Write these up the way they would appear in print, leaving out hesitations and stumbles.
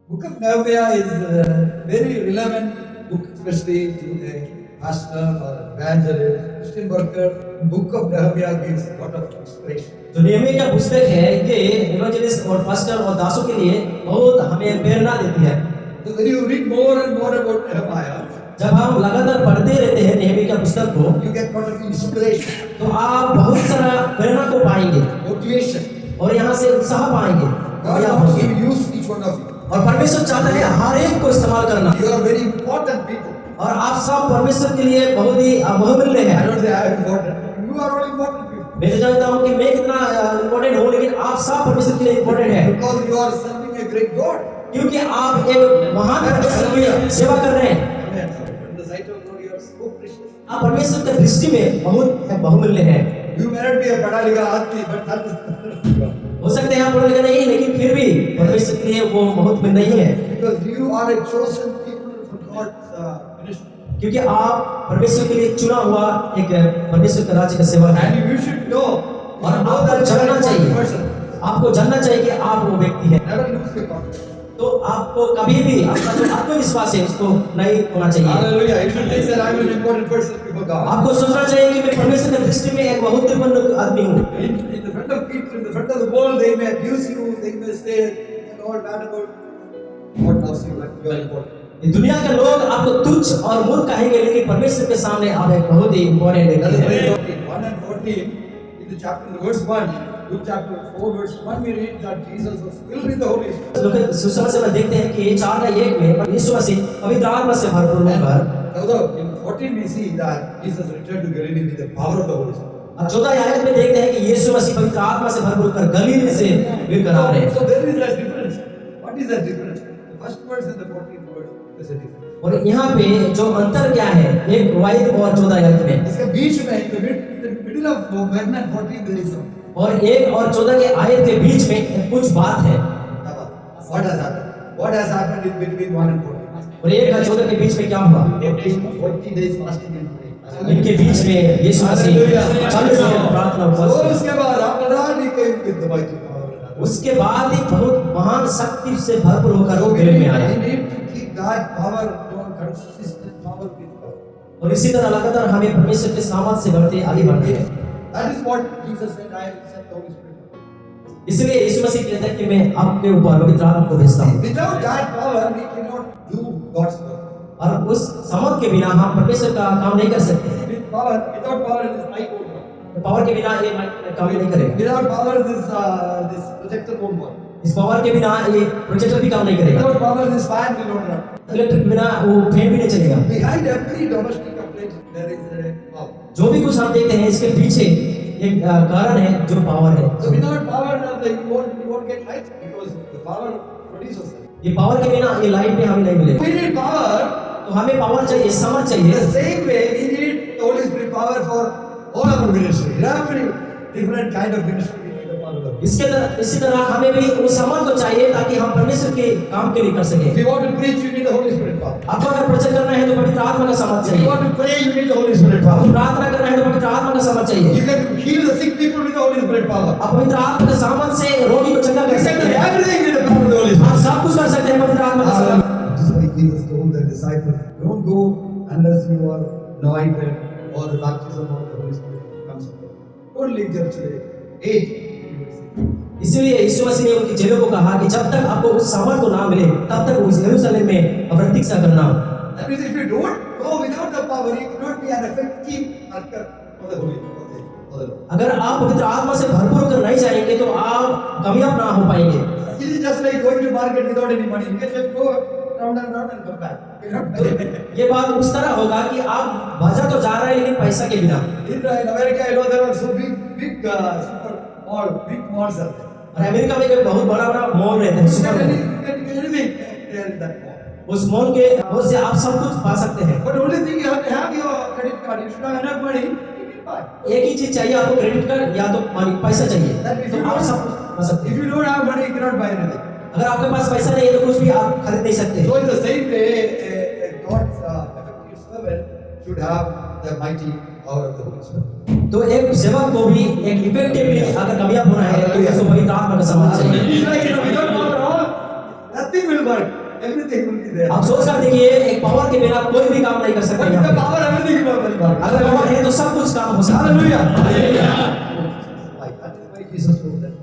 Book of Nehemiah is a very relevant book, especially to a pastor or evangelist, Christian worker. Book of Nehemiah gives a lot of inspiration. जो नियमित का पुस्तक है ये evangelist और pastor और दासों के लिए बहुत हमें प्रेरणा देती है। So when you read more and more about Nehemiah, जब हम लगातार पढ़ते रहते हैं नियमित का पुस्तक को, you get a lot of inspiration, तो आप बहुत सारा प्रेरणा को पाएंगे motivation. और यहाँ से उत्साह पाएंगे। God wants to use each one of you. और परमेश्वर चाहता है हर एक को इस्तेमाल करना। You are very important people. और आप सब परमेश्वर के लिए बहुत ही बहुमूल्य I हैं। don't say I am important. You are all important people. मैं तो जानता हूँ कि मैं कितना इम्पोर्टेंट हूँ, लेकिन आप सब परमेश्वर के लिए इम्पोर्टेंट हैं, Because you are serving a great God. क्योंकि आप एक महान परमेश्वर की सेवा कर रहे हैं। Amen. In the sight of God, you are so precious. आप परमेश्वर की दृष्टि में बहुत बहुमूल्य हैं। You may not be a पढ़ा लिखा आदमी, but that is हो सकते हैं आप पढ़े लिखे नहीं, लेकिन फिर भी परमेश्वर के लिए वो महत्व नहीं है, because you are a chosen people for God's ministry. क्योंकि आप परमेश्वर के लिए चुना हुआ एक परमेश्वर का राज्य का सेवक है। And you should know, और आपको जानना चाहिए, आपको जानना चाहिए कि आप वो व्यक्ति हैं। never lose your confidence. तो आपको कभी भी अपना जो आत्मविश्वास है उसको नहीं होना चाहिए। Hallelujah. You should think that I am an important person before God. आपको सोचना चाहिए कि मैं परमेश्वर की दृष्टि में एक महत्वपूर्ण आदमी हूँ। In the front of people, in the front of the world, they may abuse you, they may say all bad about God loves you, but you are important. ये दुनिया के लोग आपको तुच्छ और मूर्ख कहेंगे, लेकिन परमेश्वर के सामने आप एक बहुत ही इम्पोर्टेंट That व्यक्ति is very हैं। important. 1 and 14 in the chapter, in the verse 1, Luke chapter 4, verse 1, we read that Jesus was filled with the Holy Spirit. लोग सुसमाचार में देखते हैं कि 4:1 में यीशु मसीह पवित्र आत्मा से भरपूर होकर, Although in 14 we see that Jesus returned to Galilee with the power of the Holy Spirit. और 14 आयत में देखते हैं कि यीशु मसीह पवित्र आत्मा से भरपूर होकर गलील से फिर आ रहे हैं। So there is a difference. What is that difference? The first verse and the 14th verse, there's a difference. और यहाँ पे जो अंतर क्या है, एक वाइद और 14 आयत में, इसके बीच में, in the middle of 1 and 14 there is something. और 1 और 14 के आयत के बीच में कुछ बात है। What has happened? What has happened in between 1 and 14? और 1 और 14 के बीच में क्या हुआ? 40 days fasting and praying. इनके बीच में यीशु मसीह 40 दिन प्रार्थना So उपवास किया। उसके बाद after that he came with the mighty power. उसके बाद ही बहुत महान शक्ति से भरपूर होकर So वो we गलील में आया। need to keep that power, consistent power with God. और इसी तरह लगातार हमें परमेश्वर के सामर्थ से बढ़ते आगे बढ़ते हैं। That is what Jesus said, I sent the Holy Spirit. इसलिए यीशु मसीह कहता है कि मैं आपके ऊपर पवित्र आत्मा को भेजता हूँ। Without that power, we cannot do God's work. और उस सामर्थ के बिना हम परमेश्वर का काम नहीं कर सकते हैं। With power, without power, this mic won't work. Power के बिना ये काम नहीं करेगा। Without power, this projector won't work. इस पावर के बिना ये प्रोजेक्टर भी काम नहीं करेगा। Without power, this fan will not run. Electric के बिना वो फैन भी नहीं चलेगा। Behind every domestic appliance, there is a power. जो भी कुछ हम देखते हैं इसके पीछे एक कारण है जो पावर है। So without power, you won't get light because the power produces it. ये पावर के बिना ये लाइट भी हमें नहीं मिलेगा। We need power. तो हमें पावर चाहिए, समझ In चाहिए। the same way, we need the Holy Spirit power for all our ministry. Every different kind of ministry, we need the power of the Holy Spirit. इसी तरह हमें भी वो समझ को चाहिए ताकि हम परमेश्वर के काम के लिए कर सके। If you want to preach, you need the Holy Spirit power. आपको अगर प्रचार करना है तो पवित्र आत्मा का समझ If you चाहिए। want to pray, you need the Holy Spirit power. आपको प्रार्थना करना है तो पवित्र आत्मा का समझ चाहिए। You can heal the sick people with the Holy Spirit power. आप पवित्र आत्मा के समझ से रोगी को चंगा You कर can सकते do हैं। everything with the power of the Holy Spirit. आप सब कुछ कर सकते हैं पवित्र आत्मा के समझ। Just like Jesus told the disciples, don't go unless you are anointed or the baptism of the Holy Spirit comes upon you. Don't leave Jerusalem. Age. इसलिए यीशु मसीह ने उनके चेलों को कहा कि जब तक आपको उस सामर्थ को ना मिले तब तक उस यरूशलेम में प्रतीक्षा करना। That means if you don't go without the power, you cannot be an effective worker for the Holy Spirit. अगर आप पवित्र आत्मा से भरपूर होकर नहीं जाएंगे तो आप कामयाब ना हो पाएंगे। It is just like going to market without any money. You can just go round and round and come back. You cannot ये बात उस तरह होगा कि आप बाजार तो जा रहे हैं लेकिन पैसा के बिना। In America, you know, there are so big super mall, big malls are there. और अमेरिका में बहुत बड़ा बड़ा मॉल रहते हैं, You super can mall. get anything there in that mall. उस मॉल के बहुत से आप सब कुछ पा सकते हैं। But only thing you have to have your credit card. You should have enough money. You can buy. एक ही चीज चाहिए आपको, क्रेडिट कार्ड या तो मनी पैसा चाहिए, That means तो you आप don't- सब कुछ पा सकते If हैं। you don't have money, you cannot buy anything. अगर आपके पास पैसा नहीं है तो कुछ भी आप खरीद नहीं सकते। So in the same way, a God's effective servant should have the mighty power of the Holy Spirit. तो एक सेवक को भी एक इफेक्टिवली अगर कामयाब होना है तो उसको पवित्र आत्मा का समझ चाहिए। It's like, you know, without power, all nothing will work. Everything will be there. आप सोच कर देखिए, एक पावर के बिना कोई भी काम नहीं कर सकता But यहाँ with the पे। power, everything will work. अगर पावर है तो सब कुछ काम हो सकता है। Hallelujah. That is why Jesus told that.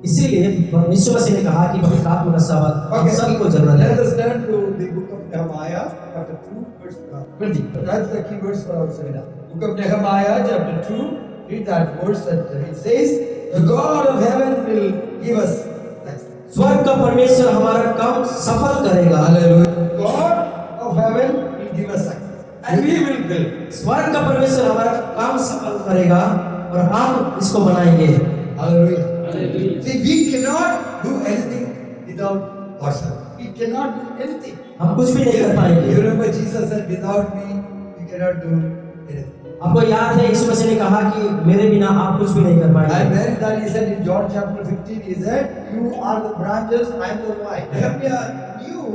इसीलिए यीशु मसीह ने कहा कि पवित्र आत्मा का साथ हम सबको जरूरत Let है। us turn to the book of Nehemiah, chapter 2, verse 20. That's the key verse for our seminar. Book of Nehemiah, chapter 2. Read that verse. It says, "The God of heaven will give us." स्वर्ग का परमेश्वर हमारा काम सफल करेगा। Hallelujah. God of heaven will give us success, and we will build. स्वर्ग का परमेश्वर हमारा काम सफल करेगा और हम इसको बनाएंगे। Hallelujah. See, we cannot do anything without God's help. We cannot do anything. हम कुछ भी नहीं कर पाएंगे। You remember Jesus said, "Without me, you cannot do anything." आपको याद है यीशु मसीह ने कहा कि मेरे बिना आप कुछ भी नहीं कर And पाएंगे। when that he said in John chapter 15, he said, "You are the branches, I am the vine." Nehemiah knew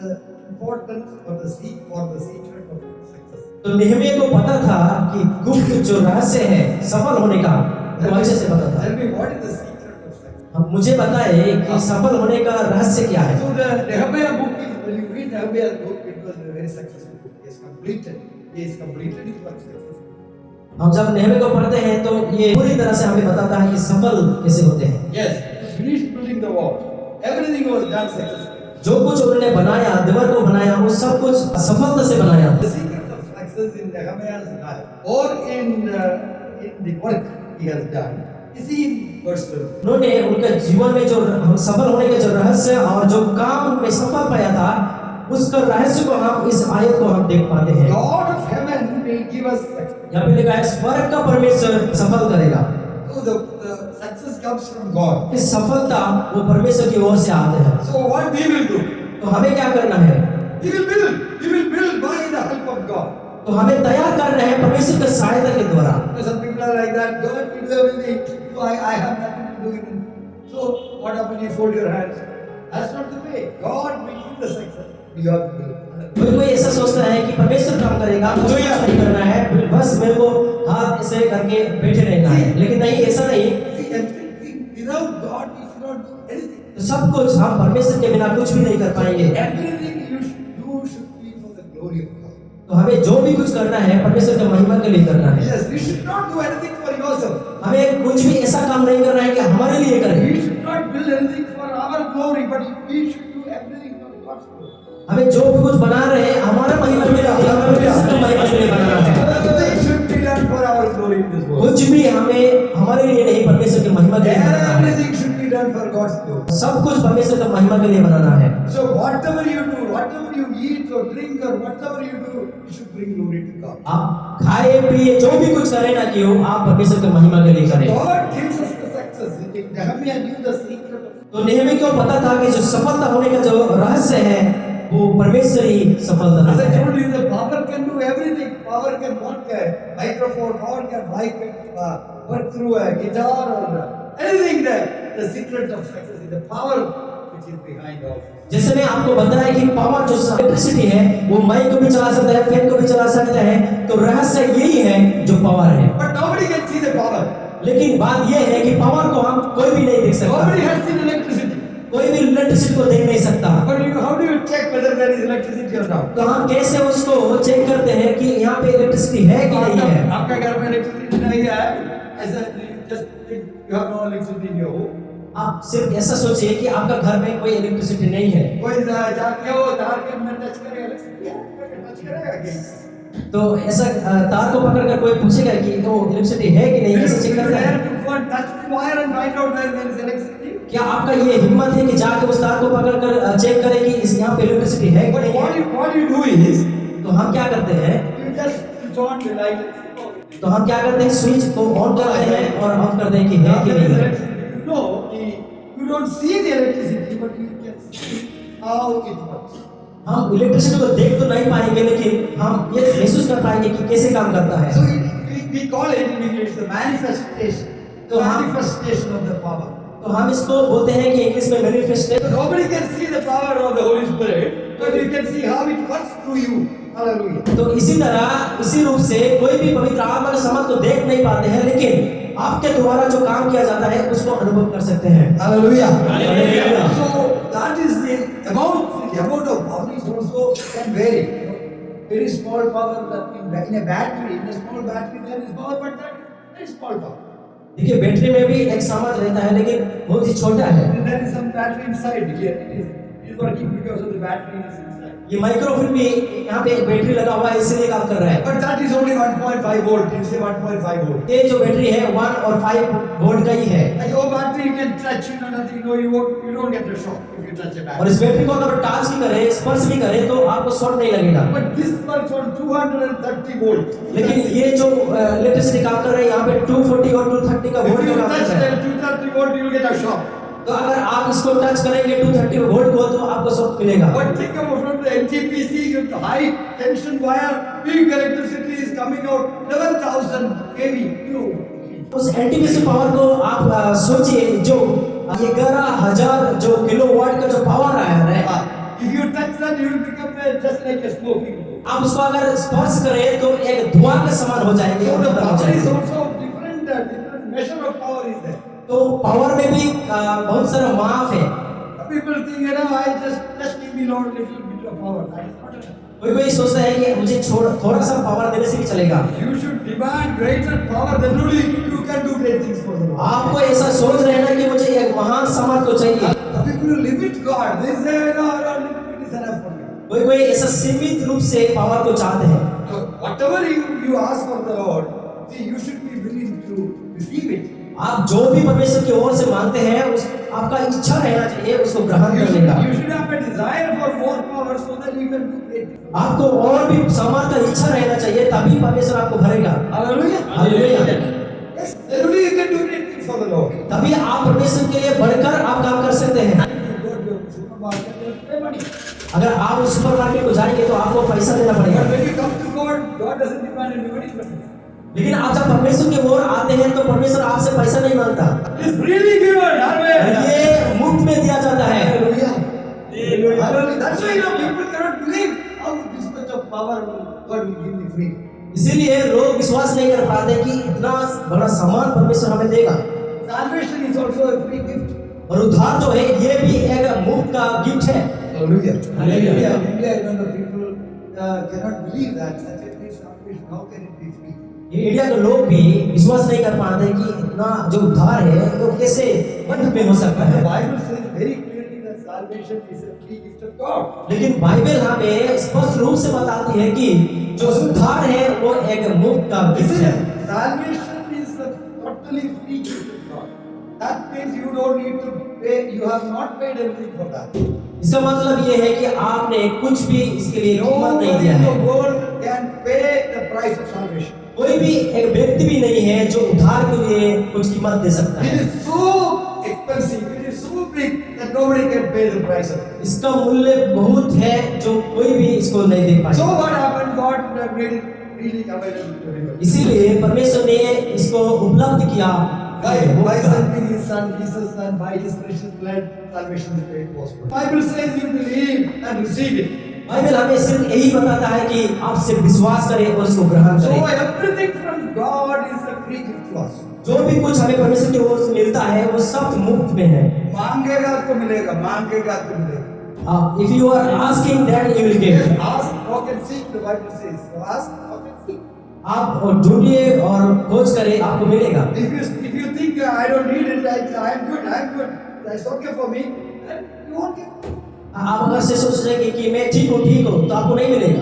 the importance of the seed or the secret of success. तो नेहमिया को पता था कि गुप्त जो रहस्य है सफल होने का, वो अच्छे से पता था। Tell me, what is the secret of success? अब मुझे बताए कि सफल होने का रहस्य क्या है। So the Nehemiah book is, when you read Nehemiah's book, it was a very successful book. He has completed. He has completed his work successfully. हम जब नेहमिया को पढ़ते हैं तो ये पूरी तरह से हमें बताता है कि सफल कैसे होते हैं। Yes, he finished building the wall. Everything was done successfully. जो कुछ उन्होंने बनाया, दीवार को बनाया, वो सब कुछ सफलता से बनाया। The secret of success in Nehemiah's life or in the work he has done is in verse 12. उन्होंने उनके जीवन में जो हम सफल होने का जो रहस्य और जो काम में सफल पाया था, उसका रहस्य को हम इस आयत को हम देख पाते हैं। God of heaven will give us success. यहाँ पे लिखा है स्वर्ग का परमेश्वर सफल करेगा। So the success comes from God. इस सफलता वो परमेश्वर की ओर से आते हैं। So what we will do? तो हमें क्या करना है? We will build. We will build by the help of God. तो हमें तैयार कर रहे हैं परमेश्वर की सहायता के द्वारा। Some people are like that. God will do everything. So I have nothing to do with it. So what happens? You fold your hands. That's not the way. God will give the success. We have to build. कोई ऐसा सोचता है कि परमेश्वर काम करेगा, मुझे कुछ नहीं करना है, बस मेरे को हाथ ऐसे करके बैठे रहना है। लेकिन नहीं, ऐसा नहीं। See, everything without God, we should not do anything. तो सब कुछ हम परमेश्वर के बिना कुछ भी नहीं कर पाएंगे। Everything you should do should be for the glory of God. तो हमें जो भी कुछ करना है परमेश्वर के महिमा के लिए करना है। Yes, we should not do anything for yourself. हमें कुछ भी ऐसा काम नहीं करना है कि हमारे लिए करें। We should not build anything for our glory, but we should do everything for God's glory. हमें जो भी कुछ बना रहे हैं हमारा महिमा के लिए, परमेश्वर के महिमा के लिए बनाना है। Everything should be done for our glory in this world. कुछ भी हमें हमारे लिए नहीं, परमेश्वर के महिमा के लिए बनाना है। Everything should be done for God's glory. सब कुछ परमेश्वर के महिमा के लिए बनाना है। So whatever you do, whatever you eat or drink or whatever you do, you should bring glory to God. आप खाए पिए जो भी कुछ करें ना क्यों, आप परमेश्वर के महिमा के लिए करें। God gives us the success. Nehemiah knew the secret of it. तो नेहमी को पता था कि जो सफलता होने का जो रहस्य है वो परमेश्वर ही सफलता As देता I है। told you, the power can do everything. Power can work a microphone, power can work through a guitar or anything there. The secret of success is the power which is behind all. जैसे मैं आपको बताया कि power जो electricity है वो mic को भी चला सकता है, फैन को भी चला सकता है, तो रहस्य यही है जो पावर है। But nobody can see the power. लेकिन बात यह है कि पावर को हम कोई भी नहीं देख सकता, Nobody has seen electricity. कोई भी इलेक्ट्रिसिटी को देख नहीं सकता। But how do you check whether there is electricity or not? तो हम कैसे उसको चेक करते हैं कि यहाँ पे इलेक्ट्रिसिटी है कि नहीं है? आपका घर में electricity नहीं है, ऐसा just you have no electricity in your home. आप सिर्फ ऐसा सोचिए कि आपका घर में कोई इलेक्ट्रिसिटी नहीं है, कोई जाके वो तार के अंदर टच करेगा, electricity टच करेगा क्या? तो ऐसा तार को पकड़कर कोई पूछेगा कि वो इलेक्ट्रिसिटी है कि नहीं, ऐसा चेक करता है। क्या आपका ये हिम्मत है कि जाके उस तार को पकड़कर चेक करें कि इस यहाँ पे इलेक्ट्रिसिटी है कि नहीं है? तो हम क्या करते हैं? तो हम क्या करते हैं? स्विच को ऑन करते हैं और ऑफ करते हैं कि है कि नहीं है। हम इलेक्ट्रिसिटी को देख तो नहीं पाएंगे, लेकिन हम ये महसूस कर पाएंगे कि कैसे काम करता है। तो हम इसको बोलते हैं कि इंग्लिश में manifestation. Nobody can see the power of the Holy Spirit, but you can see how it works through you. Hallelujah. तो इसी तरह इसी रूप से कोई भी पवित्र आत्मा के समझ को देख नहीं पाते हैं, लेकिन आपके द्वारा जो काम किया जाता है उसको अनुभव कर सकते हैं। Hallelujah. Hallelujah. So that is the amount of power is also can vary. Very small power in a battery, in a small battery there is power, but that is very small power. देखिए battery में भी एक सामर्थ्य रहता है लेकिन बहुत ही छोटा है। And there is some battery inside here. It is working because of the battery is inside. ये माइक्रोफोन भी यहाँ पे एक बैटरी लगा हुआ है इसलिए काम कर रहा है। But that is only 1.5 volt. You say 1.5 volt. ये जो बैटरी है 1 और 5 वोल्ट का ही है। Like your battery you can touch, nothing. No, you don't get the shock if you touch a और battery. इस बैटरी को अगर टच भी करे, स्पर्श भी करे तो आपको शॉर्ट नहीं लगेगा। But this works on 230 volt. लेकिन ये जो इलेक्ट्रिसिटी काम कर रहा है यहाँ पे 240 और 230 का If वोल्ट you का काम touch कर रहा है। the 230 volt, you will get a shock. तो अगर आप इसको टच करेंगे 230 वोल्ट को तो आपको शॉक मिलेगा। But think about from the NTPC, the high tension wire, big electricity is coming out 11,000 kV. उस एनटीपीसी पावर को आप सोचिए जो 11,000 जो किलोवाट का जो पावर आया है। If you touch that, you will become just like a smoking. आप उसको अगर स्पर्श करें तो एक धुआं के समान हो जाएंगे So और the खत्म हो power is जाएंगे। also different measure of power is there. तो पावर में भी बहुत सारा माप है। Some people think, I just give me Lord little bit of power. That is not enough. कोई सोचता है कि मुझे थोड़ा सा पावर देने से भी चलेगा। You should demand greater power, then only you can do great things for the Lord. आपको ऐसा सोच रहना कि मुझे एक महान सामर्थ को चाहिए। The people who limit God, they say, it is enough for me. कोई ऐसा सीमित रूप से पावर को चाहते हैं। So whatever you ask for the Lord, see, you should be willing to receive it. आप जो भी परमेश्वर की ओर से मांगते हैं उस आपका इच्छा रहना चाहिए उसको ग्रहण करने का। You should have a desire for more power so that you can do great things. आपको और भी सामर्थ्य का इच्छा रहना चाहिए तभी परमेश्वर आपको भरेगा। Hallelujah. Hallelujah. Yes, then only you can do great things for the Lord. तभी आप परमेश्वर के लिए बढ़कर आप काम कर सकते हैं। If you go to a supermarket, you have to pay money. अगर आप उस सुपरमार्केट को जाएंगे तो आपको पैसा देना पड़ेगा। But when you come to God, God doesn't demand anybody's money. लेकिन आप जब परमेश्वर की ओर आते हैं तो परमेश्वर आपसे पैसा नहीं मांगता। It's really given. Hallelujah. ये मुफ्त में दिया जाता है। Hallelujah. Hallelujah. That's why people cannot believe how this much of power God will give me free. इसीलिए लोग विश्वास नहीं कर पाते कि इतना बड़ा सम्मान परमेश्वर हमें देगा। Salvation is also a free gift. और उद्धार जो है ये भी एक मुफ्त का गिफ्ट है। Hallelujah. Hallelujah. In India, people cannot believe that such a great salvation. How can it be free? ये इंडिया के लोग भी विश्वास नहीं कर पाते कि इतना जो उद्धार है वो कैसे मुफ्त में हो सकता The है। Bible says very clearly that salvation is a free gift of God. लेकिन बाइबल हमें स्पष्ट रूप से बताती है कि जो उद्धार है वो एक मुफ्त का गिफ्ट है। Salvation is a totally free gift of God. That means you don't need to pay. You have not paid anything for that. इसका मतलब ये है कि आपने कुछ भी इसके लिए कीमत नहीं Nobody दिया in है। the world can pay the price of salvation. कोई भी एक व्यक्ति भी नहीं है जो उद्धार के लिए कुछ कीमत दे सकता It है। is so expensive. It is so big that nobody can pay the price of it. इसका मूल्य बहुत है जो कोई भी इसको नहीं दे So पाएगा। what happened? God made it freely available to everybody. इसीलिए परमेश्वर ने इसको उपलब्ध किया। By sending His Son, Jesus, and by His precious blood, salvation is made possible. Bible says you believe and receive it. Bible हमें सिर्फ यही बताता है कि आप सिर्फ विश्वास करें और उसको ग्रहण So करें। everything from God is a free gift to us. जो भी कुछ हमें परमेश्वर की ओर से मिलता है वो सब मुफ्त में है। मांगेगा तो मिलेगा, मांगेगा तो मिलेगा. If you are asking, then you will get. Ask, knock and seek. The Bible says. So ask, knock and seek. आप ढूंढिए और खोज करें आपको मिलेगा। If you think I don't need it, I'm good, that's okay for me, then you won't get it. आप अगर से सोच रहे हैं कि मैं ठीक हूँ तो आपको नहीं मिलेगा।